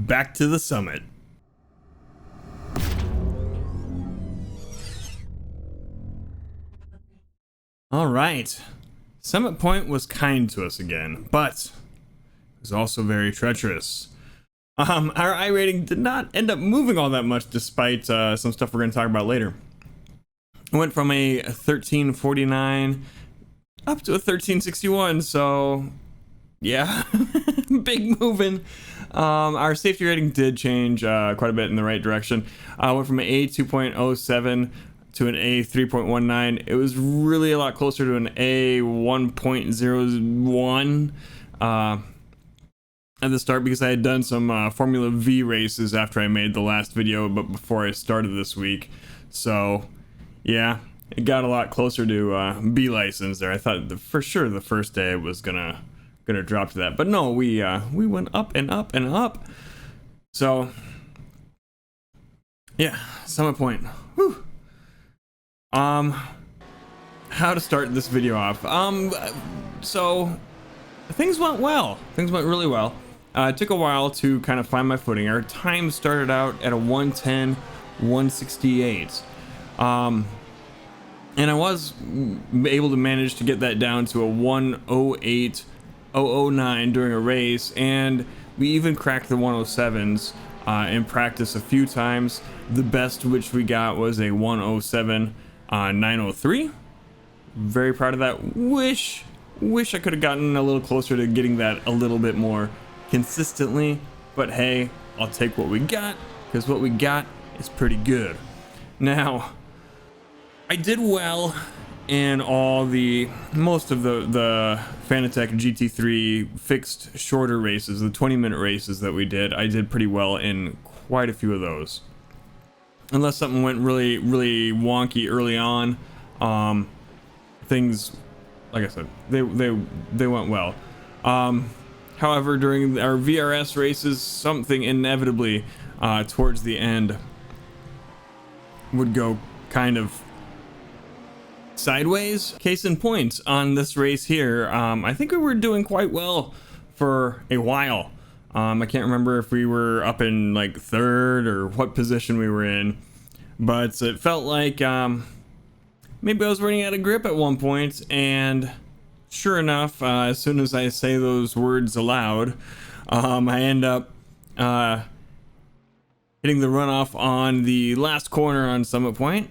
back to the summit. All right, Summit Point was kind to us again, but it was also very treacherous. Our I rating did not end up moving all that much, despite some stuff we're going to talk about later. It went from a 1349 up to a 1361, so yeah, big moving. Our safety rating did change quite a bit in the right direction. Went from an A 2.07 to an A 3.19. It was really a lot closer to an A 1.01 at the start, because I had done some Formula V races after I made the last video, but before I started this week. So yeah, it got a lot closer to B license there. I thought for sure the first day it was gonna drop to that, but no, we went up and up and up. So yeah, Summit Point. Whew. How to start this video off? So things went well. Things went really well. It took a while to kind of find my footing. Our time started out at a 110, 168. And I was able to manage to get that down to a 108, 009 during a race, and we even cracked the 107s in practice a few times. The best which we got was a 107 903. Very proud of that. Wish I could have gotten a little closer to getting that a little bit more consistently, but hey, I'll take what we got, because what we got is pretty good. Now, I did well in most of the Fanatec GT3 fixed shorter races, the 20-minute races that we did. I did pretty well in quite a few of those, unless something went really wonky early on. Things, like I said, they went well. However, during our VRS races, something inevitably towards the end would go kind of sideways. Case in point, on this race here, I think we were doing quite well for a while. I can't remember if we were up in like third or what position we were in, but it felt like maybe I was running out of grip at one point, and sure enough, as soon as I say those words aloud, I end up hitting the runoff on the last corner on Summit Point.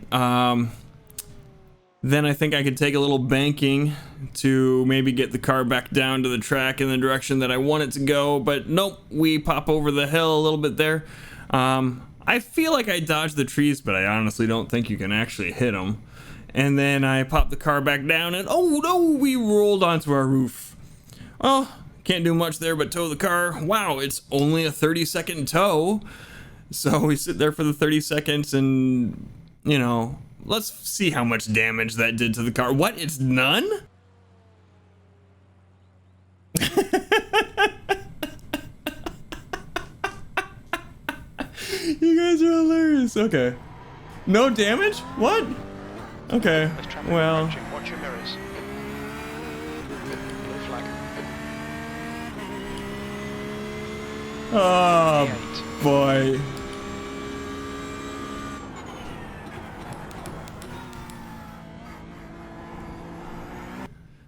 Then I think I could take a little banking to maybe get the car back down to the track in the direction that I want it to go, but nope, we pop over the hill a little bit there. I feel like I dodged the trees, but I honestly don't think you can actually hit them. And then I popped the car back down, and oh no, we rolled onto our roof. Well, can't do much there but tow the car. Wow, it's only a 30-second tow. So we sit there for the 30 seconds and, you know, let's see how much damage that did to the car. What? It's none? You guys are hilarious. Okay. No damage? What? Okay. Well. Watch your mirrors. Blue flag. Oh, boy.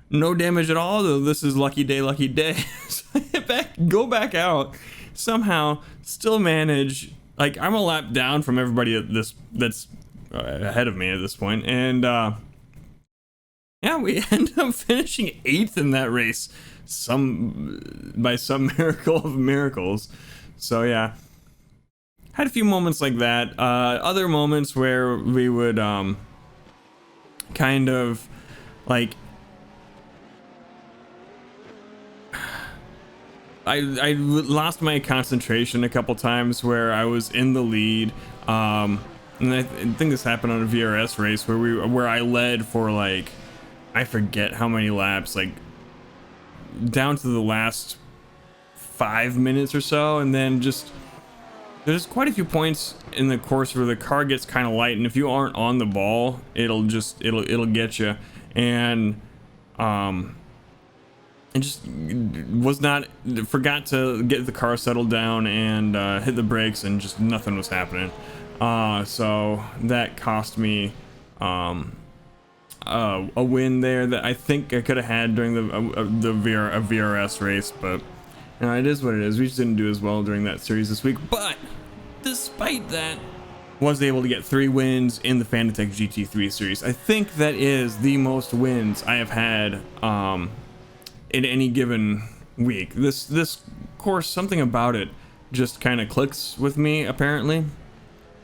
No damage at all, though. This is lucky day, lucky day. So I go back out, somehow still manage. Like, I'm a lap down from everybody that's ahead of me at this point, and yeah, we end up finishing 8th in that race, by some miracle of miracles. So yeah, had a few moments like that. Other moments where we would kind of like, I lost my concentration a couple times where I was in the lead, and I think this happened on a VRS race where I led for like, I forget how many laps, like down to the last 5 minutes or so, and then there's quite a few points in the course where the car gets kind of light, and if you aren't on the ball, it'll get you. And and just forgot to get the car settled down and hit the brakes, and just nothing was happening. So that cost me a win there that I think I could have had during the VRS race, but it is what it is. We just didn't do as well during that series this week, but despite that, was able to get 3 wins in the Fanatec GT3 series. I think that is the most wins I have had in any given week. This course, something about it just kind of clicks with me, apparently.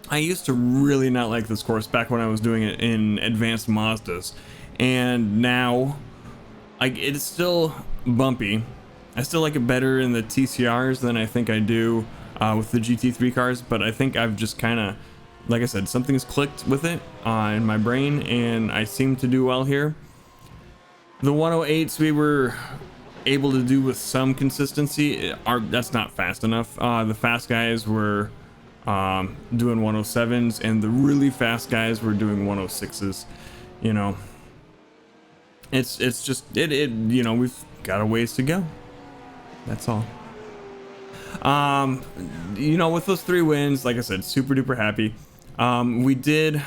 I used to really not like this course back when I was doing it in advanced Mazdas, and now it's still bumpy. I still like it better in the TCRs than I think I do with the GT3 cars, but I think I've just kind of, like I said, something's clicked with it in my brain, and I seem to do well here. The 108s we were able to do with some consistency. That's not fast enough. The fast guys were doing 107s, and the really fast guys were doing 106s. You know, it's just you know, we've got a ways to go. That's all. You know, with those 3 wins, like I said, super duper happy. We did,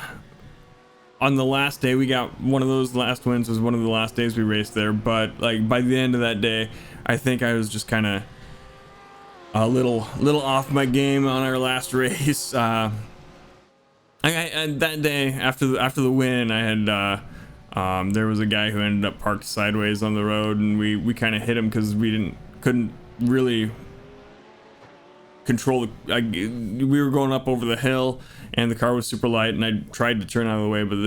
on the last day, we got one of those last wins, was one of the last days we raced there, but like by the end of that day, I think I was just kind of a little off my game on our last race. That day after the win, I had there was a guy who ended up parked sideways on the road, and we kind of hit him because we couldn't really control we were going up over the hill, and the car was super light, and I tried to turn out of the way, but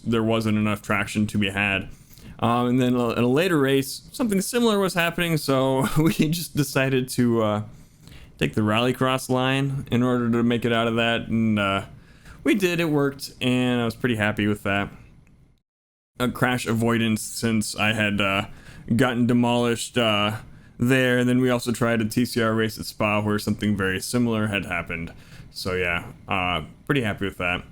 there wasn't enough traction to be had. And then in a later race, something similar was happening, so we just decided to take the rallycross line in order to make it out of that, and we did. It worked, and I was pretty happy with that. A crash avoidance, since I had gotten demolished there, and then we also tried a TCR race at Spa where something very similar had happened. So yeah, pretty happy with that.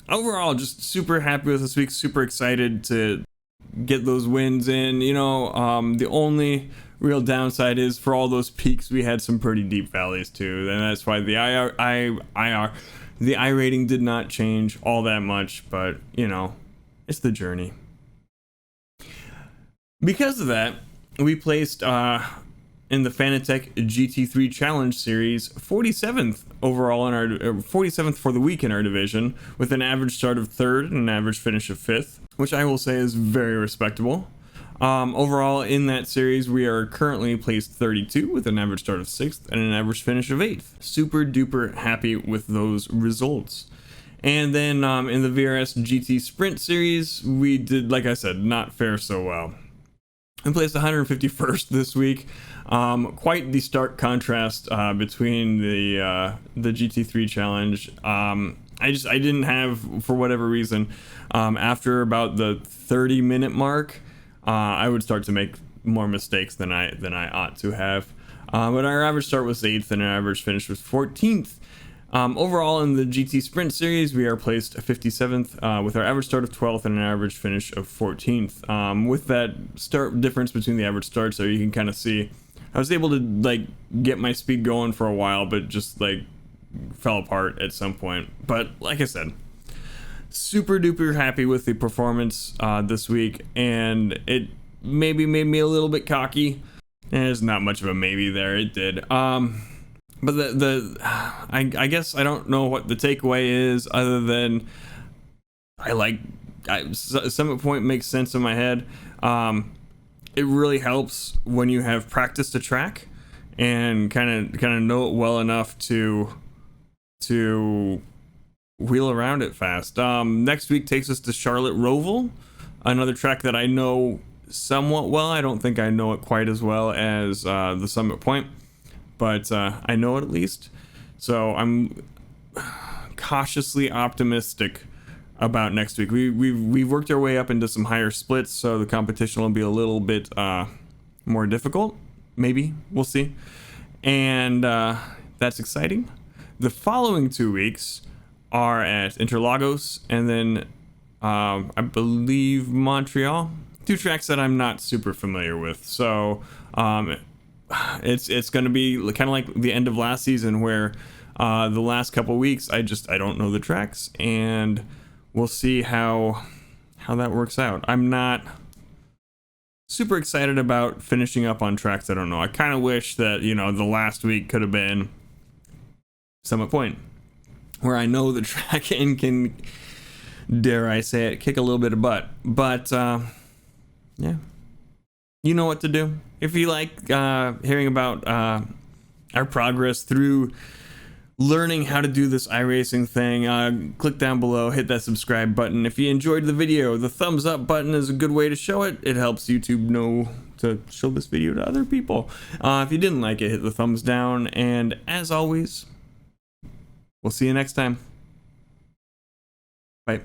Overall, just super happy with this week, super excited to get those wins in. You know, the only real downside is for all those peaks, we had some pretty deep valleys too, and that's why the I rating did not change all that much, but you know, it's the journey. Because of that, we placed in the Fanatec GT3 Challenge Series 47th overall in our 47th for the week in our division, with an average start of 3rd and an average finish of 5th, which I will say is very respectable. Overall in that series, we are currently placed 32 with an average start of 6th and an average finish of 8th. Super duper happy with those results. And then in the VRS GT Sprint series, we did, like I said, not fare so well. I placed 151st this week. Quite the stark contrast between the GT3 challenge. I didn't have, for whatever reason, after about the 30-minute mark, I would start to make more mistakes than I ought to have. But our average start was 8th and our average finish was 14th. Overall in the GT Sprint series, we are placed 57th with our average start of 12th and an average finish of 14th. With that start difference between the average starts there, you can kind of see I was able to like get my speed going for a while, but just like fell apart at some point. But like I said, super duper happy with the performance this week, and it maybe made me a little bit cocky. There's not much of a maybe there. It did. But I guess I don't know what the takeaway is, other than Summit Point makes sense in my head. It really helps when you have practice to track and kind of know it well enough to wheel around it fast. Next week takes us to Charlotte Roval, another track that I know somewhat well. I don't think I know it quite as well as the Summit Point, but I know it at least. So I'm cautiously optimistic about next week. We've worked our way up into some higher splits, so the competition will be a little bit more difficult. Maybe, we'll see. And that's exciting. The following 2 weeks are at Interlagos and then I believe Montreal two tracks that I'm not super familiar with. So it's going to be kind of like the end of last season, where the last couple weeks I don't know the tracks, and we'll see how that works out. I'm not super excited about finishing up on tracks I don't know. I kind of wish that, you know, the last week could have been some point where I know the track and can, dare I say it, kick a little bit of butt. But yeah, you know what to do. If you like hearing about our progress through learning how to do this iRacing thing, click down below, hit that subscribe button. If you enjoyed the video, the thumbs up button is a good way to show it. It helps YouTube know to show this video to other people. If you didn't like it, hit the thumbs down, and as always, we'll see you next time. Bye.